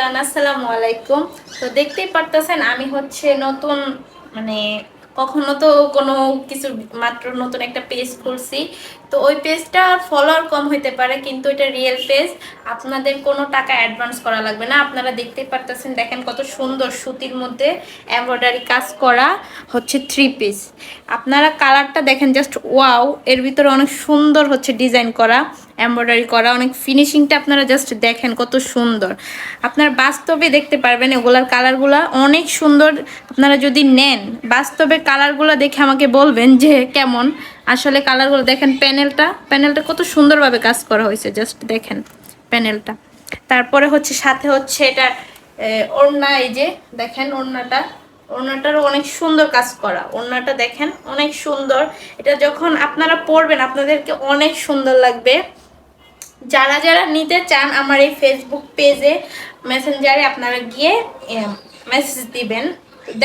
Everyone, আসসালামু আলাইকুম। তো দেখতেই পারতেছেন আমি হচ্ছে নতুন, মানে কখনো তো কোনো কিছু মাত্র নতুন একটা পেজ খুলছি। তো ওই পেজটা ফলোয়ার কম হইতে পারে, কিন্তু এটা রিয়েল পেজ। আপনাদের কোনো টাকা অ্যাডভান্স করা লাগবে না। আপনারা দেখতেই পারতেছেন, দেখেন কত সুন্দর সুতির মধ্যে এমব্রয়ডারি কাজ করা হচ্ছে থ্রি পিস। আপনারা কালারটা দেখেন, জাস্ট ওয়াও। এর ভিতরে অনেক সুন্দর হচ্ছে ডিজাইন করা, এমব্রয়ডারি করা, অনেক ফিনিশিংটা আপনারা জাস্ট দেখেন কত সুন্দর। আপনারা বাস্তবে দেখতে পারবেন এগুলার কালারগুলো অনেক সুন্দর। আপনারা যদি নেন বাস্তবে কালারগুলো দেখে আমাকে বলবেন যে কেমন। আসলে কালারগুলো দেখেন, প্যানেলটা কত সুন্দরভাবে কাজ করা হয়েছে, জাস্ট দেখেন প্যানেলটা। তারপরে হচ্ছে সাথে হচ্ছে এটা ওড়না, এই যে দেখেন ওড়নাটারও অনেক সুন্দর কাজ করা। ওড়নাটা দেখেন অনেক সুন্দর। এটা যখন আপনারা পরবেন আপনাদেরকে অনেক সুন্দর লাগবে। যারা যারা নিতে চান আমার এই ফেসবুক পেজে মেসেঞ্জারে আপনারা গিয়ে মেসেজ দিবেন।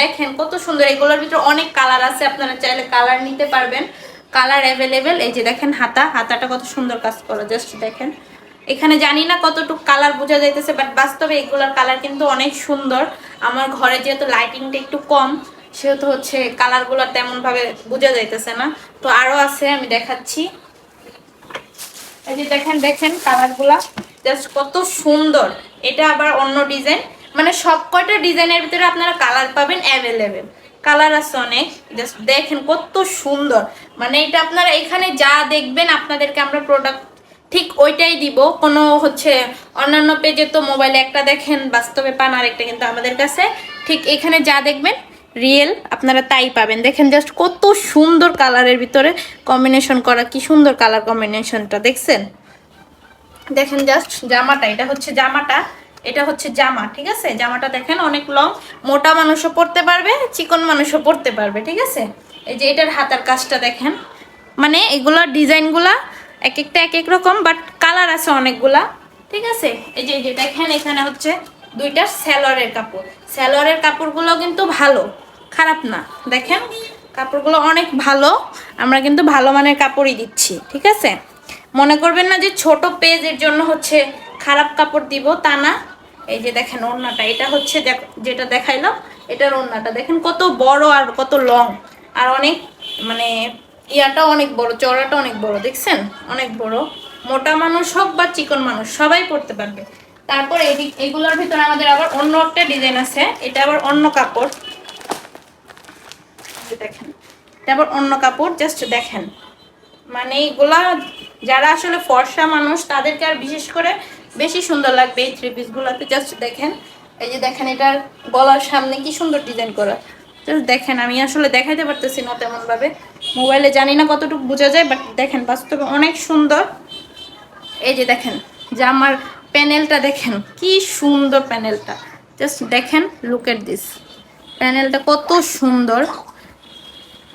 দেখেন কত সুন্দর, এগুলোর ভিতরে অনেক কালার আছে, আপনারা চাইলে কালার নিতে পারবেন। Colour available. এই যে দেখেন হাতাটা কত সুন্দর কাজ করা, জাস্ট দেখেন। এখানে জানি না কতটুকু কালার বোঝা যাইতেছে, বাট বাস্তবে এগুলোর কালার কিন্তু অনেক সুন্দর। আমার ঘরে যেহেতু লাইটিংটা একটু কম, সেহেতু হচ্ছে কালারগুলো তেমনভাবে বোঝা যাইতেছে না। তো আরও আছে, আমি দেখাচ্ছি। এই যে দেখেন কালারগুলা জাস্ট কত সুন্দর। এটা আবার অন্য ডিজাইন, মানে সব কয়টা ডিজাইনের ভিতরে আপনারা কালার পাবেন অ্যাভেলেবেল। কালার আছে অনেক, জাস্ট দেখেন কত সুন্দর। মানে এটা আপনারা এখানে যা দেখবেন আপনাদেরকে আমরা প্রোডাক্ট ঠিক ওইটাই দিব। কোনো হচ্ছে অন্যান্য পেজে তো মোবাইলে একটা দেখেন, বাস্তবে পান আরেকটা, কিন্তু আমাদের কাছে ঠিক এখানে যা দেখবেন রিয়েল আপনারা তাই পাবেন। দেখেন জাস্ট কত সুন্দর কালারের ভিতরে কম্বিনেশন করা, কি সুন্দর কালার কম্বিনেশনটা দেখছেন। দেখেন জাস্ট জামাটা, এটা হচ্ছে জামা, ঠিক আছে। জামাটা দেখেন অনেক লং, মোটা মানুষও পরতে পারবে, চিকন মানুষও পরতে পারবে, ঠিক আছে। এই যে এটার হাতার কাজটা দেখেন, মানে এগুলোর ডিজাইনগুলা এক একটা এক এক রকম, বাট কালার আছে অনেকগুলা, ঠিক আছে। এই যে দেখেন এখানে হচ্ছে দুইটা স্যালোয়ারের কাপড়গুলো কিন্তু ভালো, খারাপ না। দেখেন কাপড়গুলো অনেক ভালো, আমরা কিন্তু ভালো মানের কাপড়ই দিচ্ছি, ঠিক আছে। মনে করবেন না যে ছোট পেজের জন্য হচ্ছে খারাপ কাপড় দিব, তা না। এই যে দেখেন ওড়নাটা, এটা হচ্ছে যেটা দেখাইলাম, এটার ওড়নাটা দেখেন কত বড় আর কত লং, আর অনেক মানে ইয়াটা অনেক বড়, চওড়াটা অনেক বড়, দেখছেন অনেক বড়। মোটা মানুষ হোক বা চিকন মানুষ সবাই পরতে পারবে। তারপর এগুলোর ভিতরে আমাদের আবার অন্য একটা ডিজাইন আছে, এটা আবার অন্য কাপড়। দেখেন এটা আবার অন্য কাপড়, জাস্ট দেখেন। মানে এগুলা যারা আসলে ফর্সা মানুষ তাদেরকে আর বিশেষ করে বেশি সুন্দর লাগবে এই থ্রি পিসগুলোতে, জাস্ট দেখেন। এই যে দেখেন এটার গলার সামনে কি সুন্দর ডিজাইন করা, জাস্ট দেখেন। আমি আসলে দেখাইতে পারতেছি না তেমন ভাবে, মোবাইলে জানি না কতটুকু বোঝা যায়, বাট দেখেন বাস্তবে অনেক সুন্দর। এই যে দেখেন জামার প্যানেলটা দেখেন কি সুন্দর, প্যানেলটা জাস্ট দেখেন, লুক এট দিস। প্যানেলটা কত সুন্দর,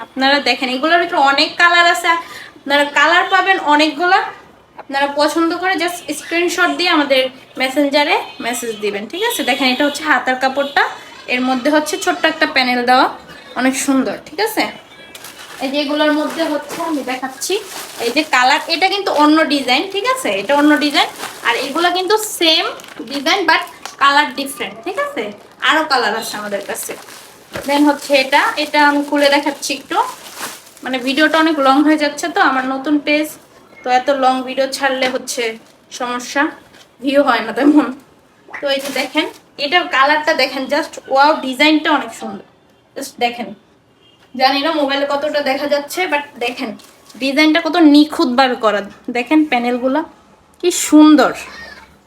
আপনারা দেখেন। এগুলোর ভিতরে অনেক কালার আছে, আপনারা কালার পাবেন অনেকগুলা। আপনারা পছন্দ করে জাস্ট স্ক্রিনশট দিয়ে আমাদের মেসেঞ্জারে মেসেজ দিবেন, ঠিক আছে। দেখেন এটা হচ্ছে হাতার কাপড়টা, এর মধ্যে হচ্ছে ছোট্ট একটা প্যানেল দেওয়া, অনেক সুন্দর, ঠিক আছে। এই যে এগুলোর মধ্যে হচ্ছে আমি দেখাচ্ছি, এই যে কালার, এটা কিন্তু অন্য ডিজাইন, ঠিক আছে, এটা অন্য ডিজাইন। আর এগুলো কিন্তু same design but colour different, ঠিক আছে। আরও কালার আছে আমাদের কাছে। দেন হচ্ছে এটা আমি খুলে দেখাচ্ছি একটু, মানে ভিডিওটা অনেক লং হয়ে যাচ্ছে তো, আমার নতুন পেজ তো, এত লং ভিডিও ছাড়লে হচ্ছে সমস্যা, ভিউ হয় না তেমন। তো এই যে দেখেন এটার কালারটা দেখেন, জাস্ট ওয়াও, ডিজাইনটা অনেক সুন্দর, জাস্ট দেখেন। জানি না মোবাইলে কতটা দেখা যাচ্ছে, বাট দেখেন ডিজাইনটা কত নিখুঁতবার করা। দেখেন প্যানেলগুলো কি সুন্দর,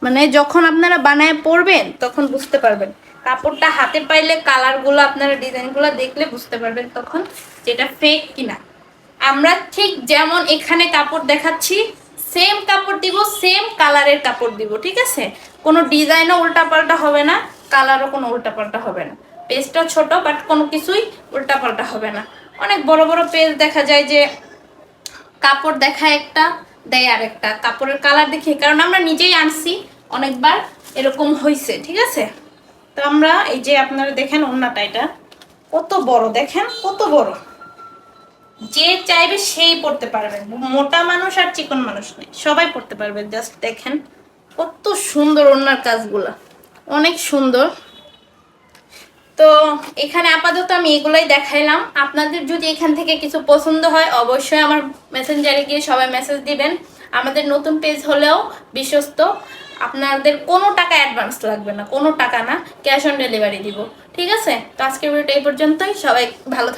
মানে যখন আপনারা বানায় পরবেন তখন বুঝতে পারবেন। কাপড়টা হাতে পাইলে কালারগুলো আপনারা ডিজাইনগুলো দেখলে বুঝতে পারবেন তখন যেটা ফেক কিনা। আমরা ঠিক যেমন এখানে কাপড় দেখাচ্ছি সেম কাপড় দিব, সেম কালারের কাপড় দিব, ঠিক আছে। কোনো ডিজাইনও উল্টাপাল্টা হবে না, কালারও কোনো উল্টাপাল্টা হবে না। পেজটা ছোট বাট কোনো কিছুই উল্টাপাল্টা হবে না। অনেক বড় বড় পেজ দেখা যায় যে কাপড় দেখায় একটা, দেয় আরেকটা, কাপড়ের কালার দেখি, কারণ আমরা নিজেই আনছি অনেকবার এরকম হয়েছে, ঠিক আছে। তো আমরা এই যে আপনারা দেখেন ওড়নাটা, এটা কত বড়, দেখেন কত বড়, যে চাইবে সেই পড়তে পারবেন, মোটা মানুষ আর চিকন মানুষ নেই, সবাই পড়তে পারবে। জাস্ট দেখেন কত সুন্দর ওড়নার কাজগুলা, অনেক সুন্দর। তো এখানে আপাতত আমি এগুলোই দেখাইলাম। আপনাদের যদি এখান থেকে কিছু পছন্দ হয় অবশ্যই আমার মেসেঞ্জারে গিয়ে সবাই মেসেজ দিবেন। আমাদের নতুন পেজ হলেও বিশ্বস্ত, আপনাদের কোনো টাকা অ্যাডভান্স লাগবে না, কোনো টাকা না, ক্যাশ অন ডেলিভারি দিব। ঠিক আছে, তো আজকের ভিডিওটা এই পর্যন্তই। সবাই ভালো